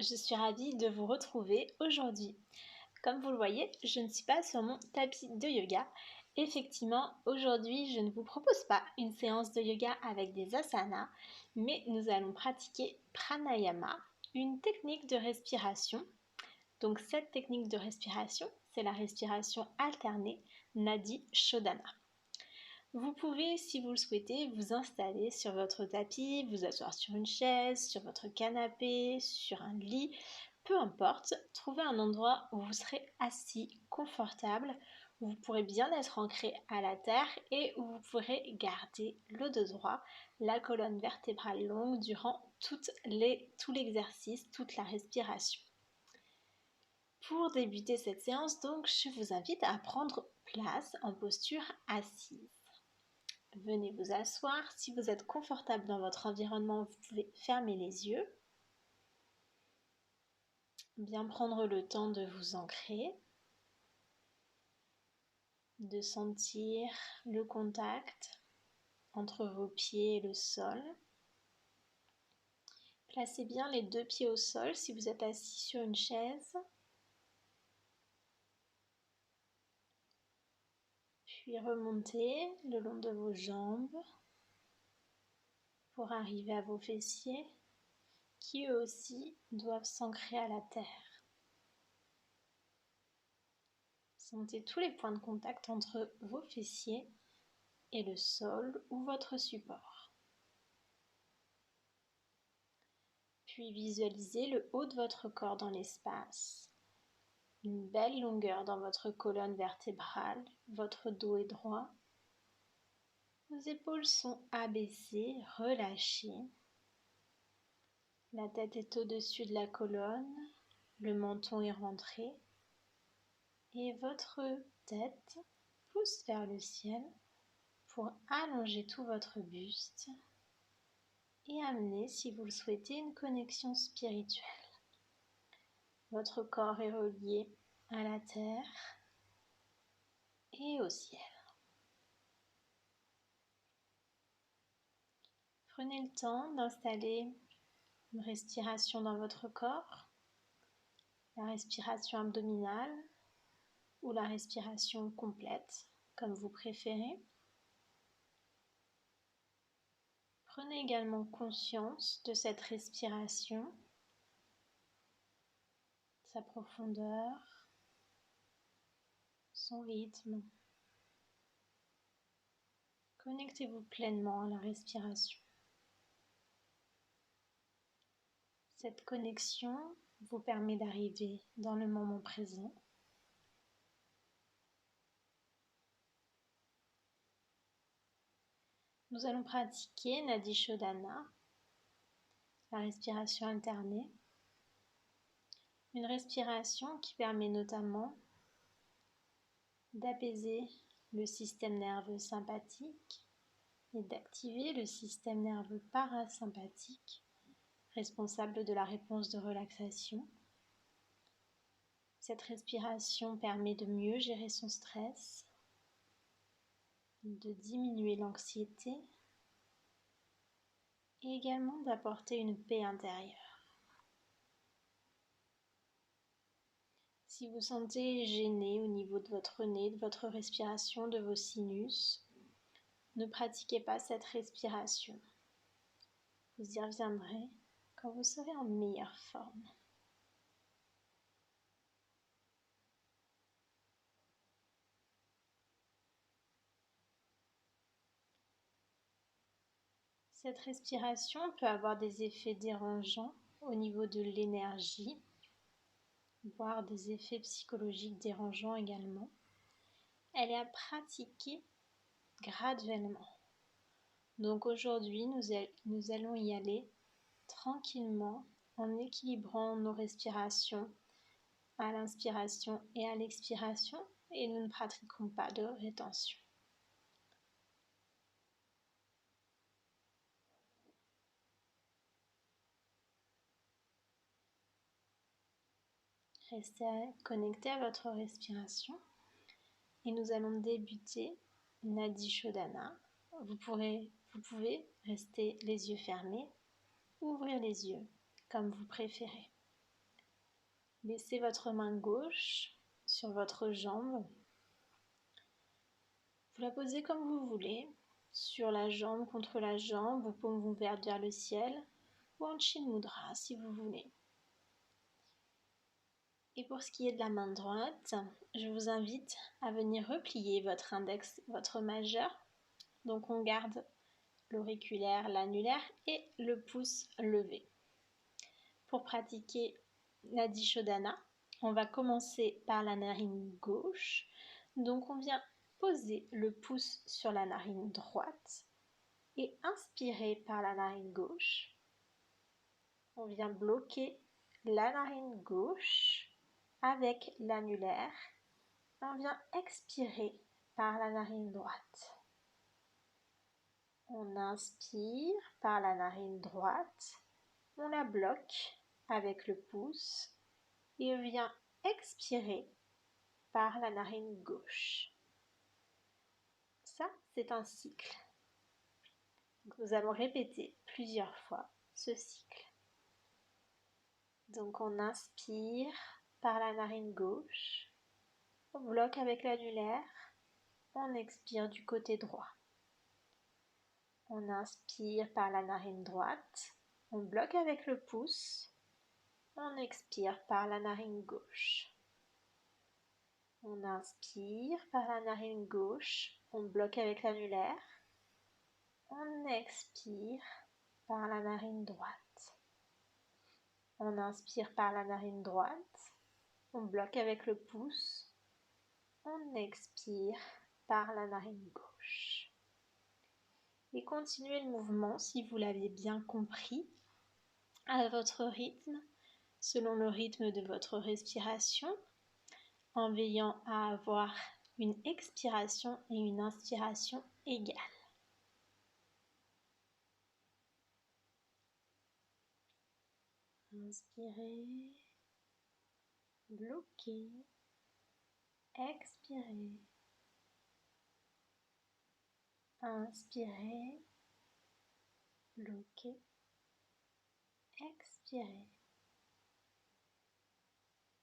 je suis ravie de vous retrouver aujourd'hui. Comme vous le voyez, je ne suis pas sur mon tapis de yoga. Effectivement, aujourd'hui, je ne vous propose pas une séance de yoga avec des asanas, mais nous allons pratiquer pranayama, une technique de respiration. Donc cette technique de respiration, c'est la respiration alternée Nadi Shodhana. Vous pouvez, si vous le souhaitez, vous installer sur votre tapis, vous asseoir sur une chaise, sur votre canapé, sur un lit, peu importe, trouvez un endroit où vous serez assis, confortable, où vous pourrez bien être ancré à la terre et où vous pourrez garder le dos droit, la colonne vertébrale longue durant tout l'exercice, toute la respiration. Pour débuter cette séance, donc, je vous invite à prendre place en posture assise. Venez vous asseoir. Si vous êtes confortable dans votre environnement, vous pouvez fermer les yeux. Bien prendre le temps de vous ancrer, de sentir le contact entre vos pieds et le sol. Placez bien les deux pieds au sol si vous êtes assis sur une chaise. Puis remontez le long de vos jambes pour arriver à vos fessiers qui eux aussi doivent s'ancrer à la terre. Sentez tous les points de contact entre vos fessiers et le sol ou votre support. Puis visualisez le haut de votre corps dans l'espace, une belle longueur dans votre colonne vertébrale, votre dos est droit, vos épaules sont abaissées, relâchées, la tête est au-dessus de la colonne, le menton est rentré et votre tête pousse vers le ciel pour allonger tout votre buste et amener, si vous le souhaitez, une connexion spirituelle. Votre corps est relié à la terre et au ciel. Prenez le temps d'installer une respiration dans votre corps, la respiration abdominale ou la respiration complète, comme vous préférez. Prenez également conscience de cette respiration, sa profondeur, son rythme. Connectez-vous pleinement à la respiration. Cette connexion vous permet d'arriver dans le moment présent. Nous allons pratiquer Nadi Shodhana, la respiration alternée. Une respiration qui permet notamment d'apaiser le système nerveux sympathique et d'activer le système nerveux parasympathique, responsable de la réponse de relaxation. Cette respiration permet de mieux gérer son stress, de diminuer l'anxiété et également d'apporter une paix intérieure. Si vous sentez gêné au niveau de votre nez, de votre respiration, de vos sinus, ne pratiquez pas cette respiration. Vous y reviendrez quand vous serez en meilleure forme. Cette respiration peut avoir des effets dérangeants au niveau de l'énergie, voire des effets psychologiques dérangeants également. Elle est à pratiquer graduellement. Donc aujourd'hui, nous allons y aller tranquillement en équilibrant nos respirations à l'inspiration et à l'expiration et nous ne pratiquerons pas de rétention. Restez connecté à votre respiration et nous allons débuter Nadi Shodhana. Vous pouvez rester les yeux fermés, ouvrir les yeux comme vous préférez. Laissez votre main gauche sur votre jambe. Vous la posez comme vous voulez, sur la jambe, contre la jambe, vos paumes ouvertes vers le ciel, ou en Chin Mudra si vous voulez. Et pour ce qui est de la main droite, je vous invite à venir replier votre index, votre majeur. Donc on garde l'auriculaire, l'annulaire et le pouce levé. Pour pratiquer l'Adi Shodhana, on va commencer par la narine gauche. Donc on vient poser le pouce sur la narine droite et inspirer par la narine gauche. On vient bloquer la narine gauche avec l'annulaire. On vient expirer par la narine droite. On inspire par la narine droite. On la bloque avec le pouce et on vient expirer par la narine gauche. Ça, c'est un cycle. Donc, nous allons répéter plusieurs fois ce cycle. Donc on inspire par la narine gauche, on bloque avec l'annulaire, on expire du côté droit. On inspire par la narine droite, on bloque avec le pouce, on expire par la narine gauche. On inspire par la narine gauche, on bloque avec l'annulaire, on expire par la narine droite. On inspire par la narine droite, on bloque avec le pouce, on expire par la narine gauche. Et continuez le mouvement si vous l'avez bien compris, à votre rythme, selon le rythme de votre respiration, en veillant à avoir une expiration et une inspiration égales. Inspirez, bloquez, expirez, inspirez, bloquez, expirez,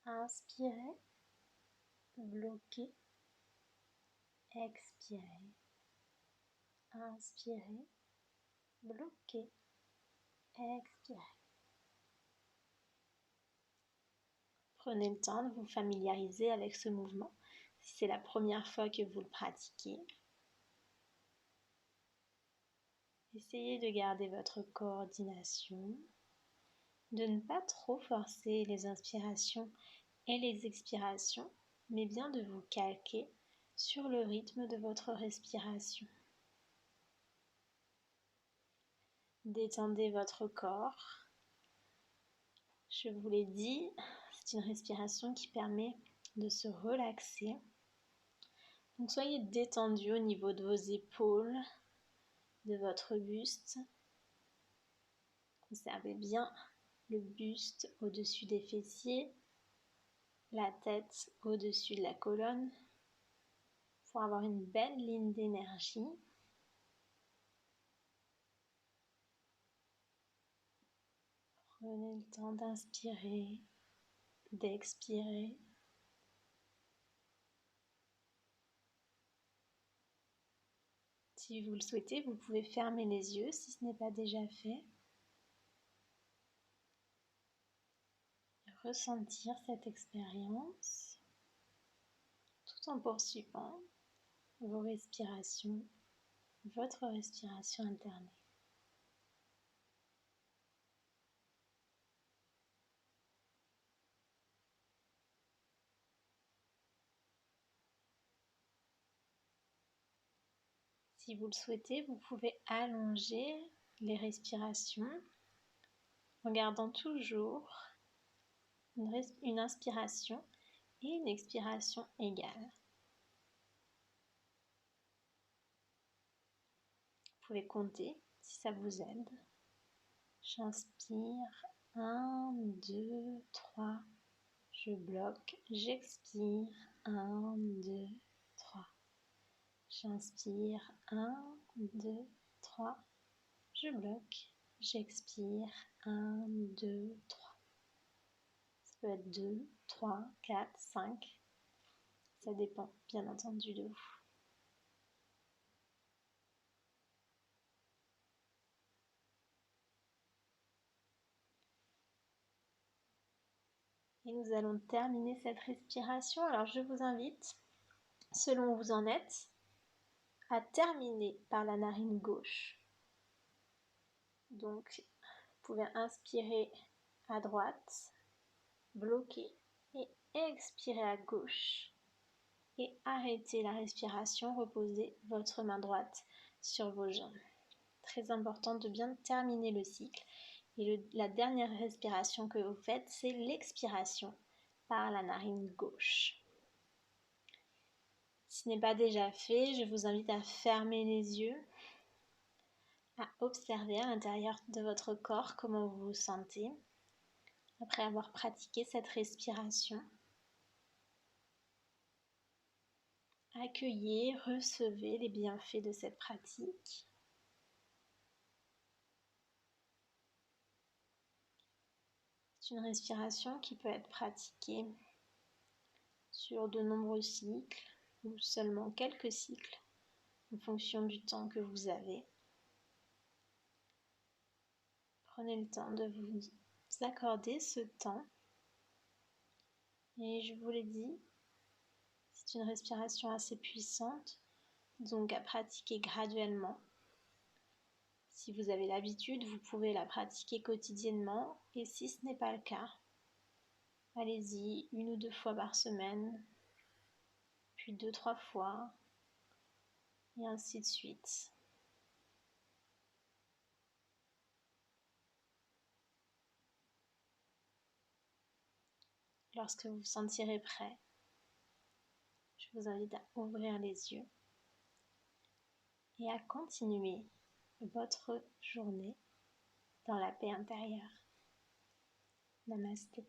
inspirez, bloquez, expirez, inspirez, bloquez, expirez. Prenez le temps de vous familiariser avec ce mouvement si c'est la première fois que vous le pratiquez. Essayez de garder votre coordination, de ne pas trop forcer les inspirations et les expirations, mais bien de vous calquer sur le rythme de votre respiration. Détendez votre corps. Je vous l'ai dit, c'est une respiration qui permet de se relaxer. Donc soyez détendu au niveau de vos épaules, de votre buste. Conservez bien le buste au-dessus des fessiers, la tête au-dessus de la colonne pour avoir une belle ligne d'énergie. Prenez le temps d'inspirer, d'expirer. Si vous le souhaitez, vous pouvez fermer les yeux si ce n'est pas déjà fait. Ressentir cette expérience tout en poursuivant vos respirations, votre respiration alternée. Si vous le souhaitez, vous pouvez allonger les respirations en gardant toujours une inspiration et une expiration égales. Vous pouvez compter si ça vous aide. J'inspire 1, 2, 3. Je bloque, j'expire 1, 2, 3. J'inspire 1, 2, 3. Je bloque, j'expire 1, 2, 3. Ça peut être 2, 3, 4, 5. Ça dépend bien entendu de vous. Et nous allons terminer cette respiration. Alors je vous invite, selon où vous en êtes, à terminer par la narine gauche. Donc, vous pouvez inspirer à droite, bloquer et expirer à gauche. Et arrêtez la respiration, reposez votre main droite sur vos jambes. Très important de bien terminer le cycle. Et la dernière respiration que vous faites, c'est l'expiration par la narine gauche. Si ce n'est pas déjà fait, je vous invite à fermer les yeux, à observer à l'intérieur de votre corps comment vous vous sentez après avoir pratiqué cette respiration. Accueillez, recevez les bienfaits de cette pratique. C'est une respiration qui peut être pratiquée sur de nombreux cycles ou seulement quelques cycles en fonction du temps que vous avez. Prenez le temps de vous accorder ce temps. Et je vous l'ai dit, c'est une respiration assez puissante, donc à pratiquer graduellement. Si vous avez l'habitude, vous pouvez la pratiquer quotidiennement. Et si ce n'est pas le cas, allez-y 1 ou 2 fois par semaine, puis 2-3 fois, et ainsi de suite. Lorsque vous vous sentirez prêt, je vous invite à ouvrir les yeux et à continuer votre journée dans la paix intérieure. Namasté.